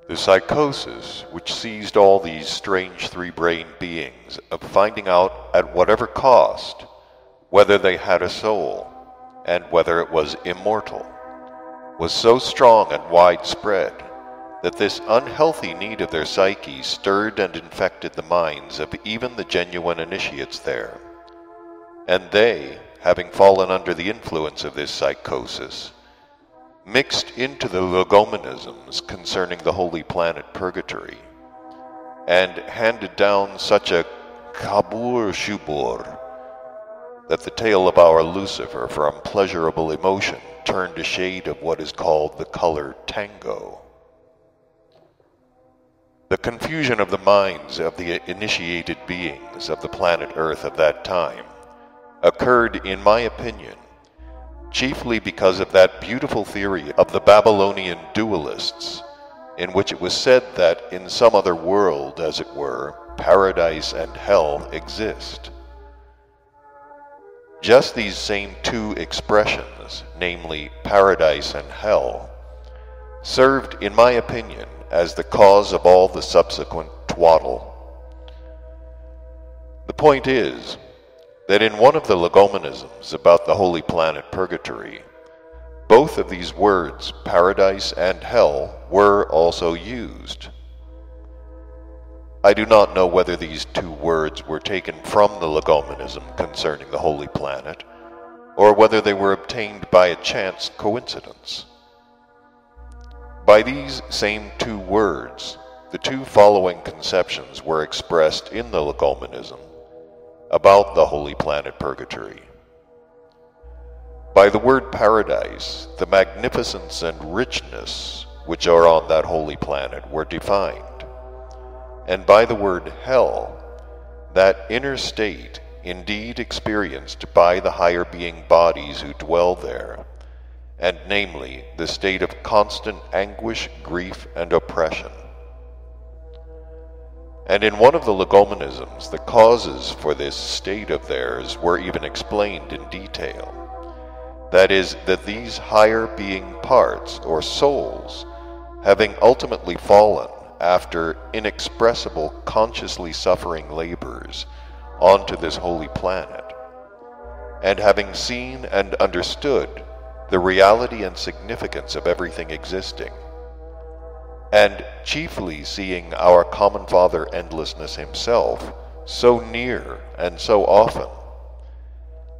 The psychosis which seized all these strange three-brained beings of finding out at whatever cost whether they had a soul and whether it was immortal was so strong and widespread that this unhealthy need of their psyche stirred and infected the minds of even the genuine initiates there. And they, having fallen under the influence of this psychosis, mixed into the legomenisms concerning the holy planet Purgatory, and handed down such a kabur shubur that the tale of our Lucifer from pleasurable emotion turned a shade of what is called the color tango. The confusion of the minds of the initiated beings of the planet Earth of that time occurred, in my opinion, chiefly because of that beautiful theory of the Babylonian dualists, in which it was said that in some other world, as it were, paradise and hell exist. Just these same two expressions, namely paradise and hell, served, in my opinion, as the cause of all the subsequent twaddle. The point is that in one of the legomenisms about the holy planet Purgatory, both of these words, paradise and hell, were also used. I do not know whether these two words were taken from the legomenism concerning the holy planet, or whether they were obtained by a chance coincidence. By these same two words, the two following conceptions were expressed in the legomenism about the holy planet Purgatory. By the word paradise, the magnificence and richness which are on that holy planet were defined, and by the word hell, that inner state indeed experienced by the higher being bodies who dwell there, and namely the state of constant anguish, grief, and oppression. And in one of the legomenisms, the causes for this state of theirs were even explained in detail. That is, that these higher being parts, or souls, having ultimately fallen after inexpressible consciously suffering labors onto this holy planet, and having seen and understood the reality and significance of everything existing, and chiefly seeing our common Father Endlessness himself so near and so often,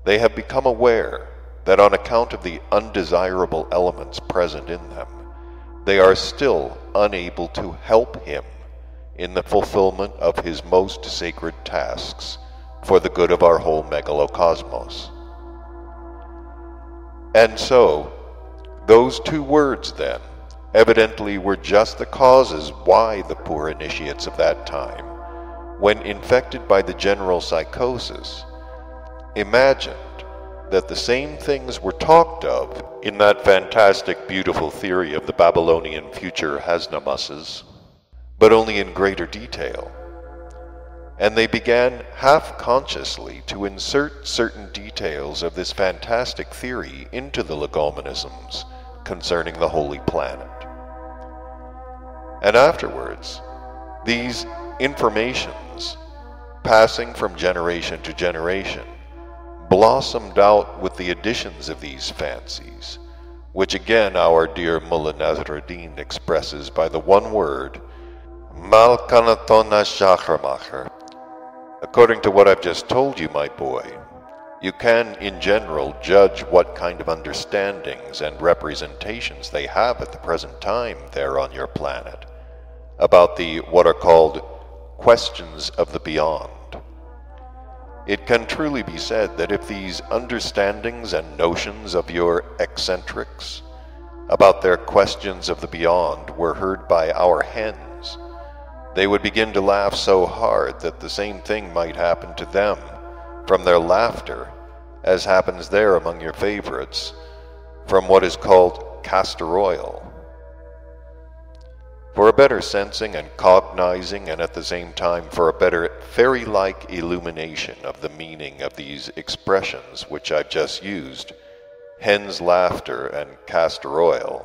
they have become aware that on account of the undesirable elements present in them, they are still unable to help him in the fulfillment of his most sacred tasks for the good of our whole megalocosmos. And so, those two words then evidently were just the causes why the poor initiates of that time, when infected by the general psychosis, imagined that the same things were talked of in that fantastic, beautiful theory of the Babylonian future Hasnamusses, but only in greater detail. And they began half-consciously to insert certain details of this fantastic theory into the legomenisms concerning the holy planet. And afterwards, these informations, passing from generation to generation, blossomed out with the additions of these fancies, which again our dear Mullah Nasruddin expresses by the one word, Malkanatona Shakramacher. According to what I've just told you, my boy, you can, in general, judge what kind of understandings and representations they have at the present time there on your planet about the what are called questions of the beyond. It can truly be said that if these understandings and notions of your eccentrics about their questions of the beyond were heard by our hens, they would begin to laugh so hard that the same thing might happen to them from their laughter as happens there among your favorites from what is called castor oil. For a better sensing and cognizing, and at the same time for a better fairy-like illumination of the meaning of these expressions which I've just used, hen's laughter and castor oil,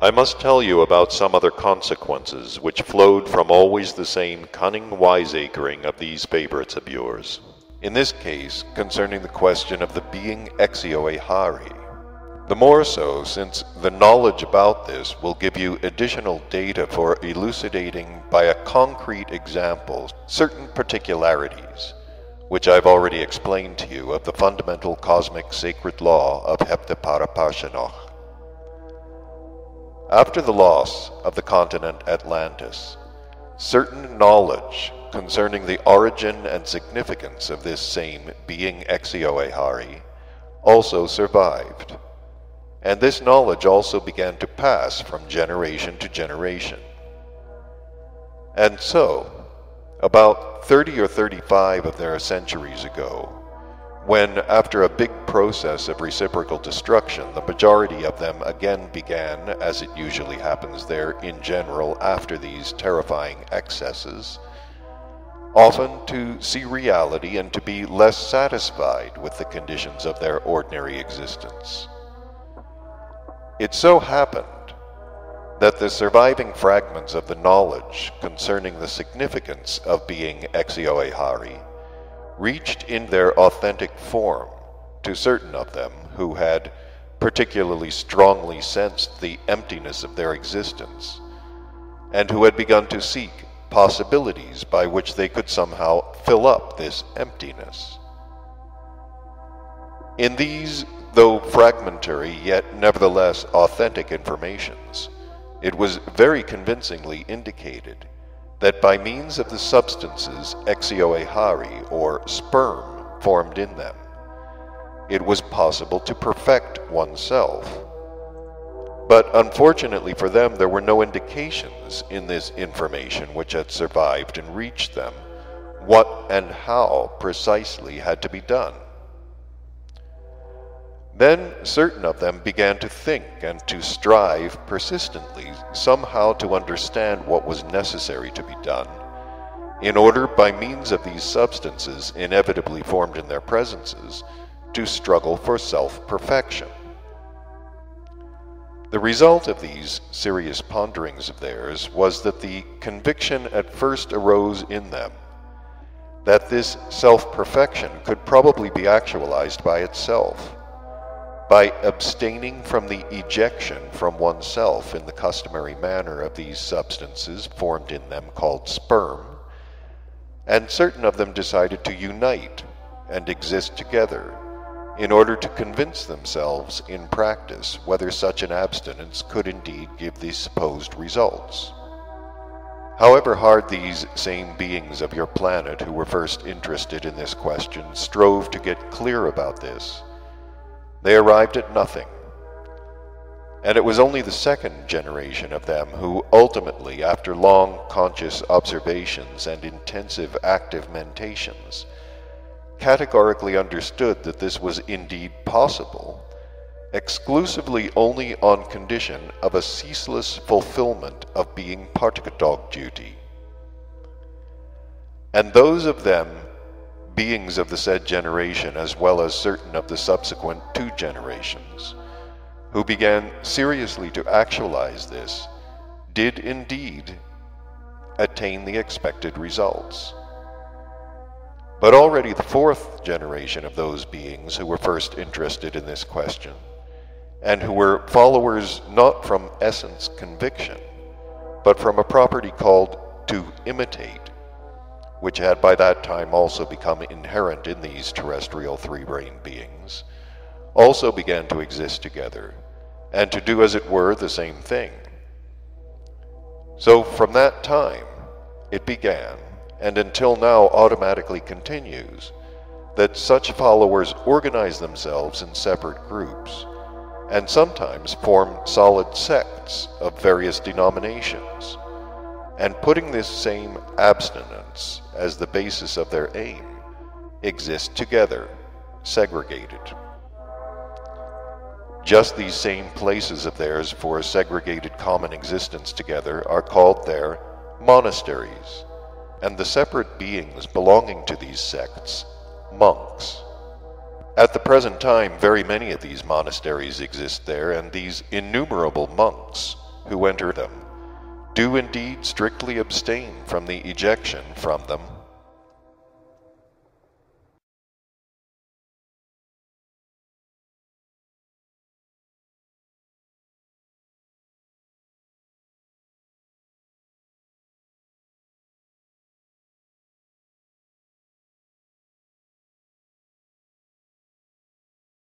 I must tell you about some other consequences which flowed from always the same cunning wiseacring of these favorites of yours. In this case, concerning the question of the being Exio-Ehari. The more so since the knowledge about this will give you additional data for elucidating by a concrete example certain particularities, which I've already explained to you of the fundamental cosmic sacred law of Heptaparaparshanoch. After the loss of the continent Atlantis, certain knowledge concerning the origin and significance of this same being Exio-Ehari also survived, and this knowledge also began to pass from generation to generation. And so, about 30 or 35 of their centuries ago, when, after a big process of reciprocal destruction, the majority of them again began, as it usually happens there in general after these terrifying excesses, often to see reality and to be less satisfied with the conditions of their ordinary existence. It so happened that the surviving fragments of the knowledge concerning the significance of being Exio-Ehari reached in their authentic form to certain of them who had particularly strongly sensed the emptiness of their existence, and who had begun to seek possibilities by which they could somehow fill up this emptiness. In these, though fragmentary, yet nevertheless authentic informations, it was very convincingly indicated that by means of the substances Exio-Ehari, or sperm, formed in them, it was possible to perfect oneself. But unfortunately for them, there were no indications in this information which had survived and reached them what and how precisely had to be done. Then certain of them began to think and to strive persistently somehow to understand what was necessary to be done, in order by means of these substances inevitably formed in their presences to struggle for self-perfection. The result of these serious ponderings of theirs was that the conviction at first arose in them that this self-perfection could probably be actualized by itself, by abstaining from the ejection from oneself in the customary manner of these substances formed in them called sperm, and certain of them decided to unite and exist together in order to convince themselves in practice whether such an abstinence could indeed give the supposed results. However hard these same beings of your planet who were first interested in this question strove to get clear about this, they arrived at nothing, and it was only the second generation of them who ultimately, after long conscious observations and intensive active mentations, categorically understood that this was indeed possible, exclusively only on condition of a ceaseless fulfillment of being Partikadog duty. And those of them, beings of the said generation, as well as certain of the subsequent 2 generations, who began seriously to actualize this, did indeed attain the expected results. But already the 4th generation of those beings who were first interested in this question, and who were followers not from essence conviction, but from a property called to imitate, which had by that time also become inherent in these terrestrial 3-brained beings, also began to exist together, and to do as it were the same thing. So from that time it began, and until now automatically continues, that such followers organize themselves in separate groups, and sometimes form solid sects of various denominations, and putting this same abstinence as the basis of their aim, exist together, segregated. Just these same places of theirs for a segregated common existence together are called their monasteries, and the separate beings belonging to these sects, monks. At the present time, very many of these monasteries exist there, and these innumerable monks who enter them do indeed strictly abstain from the ejection from them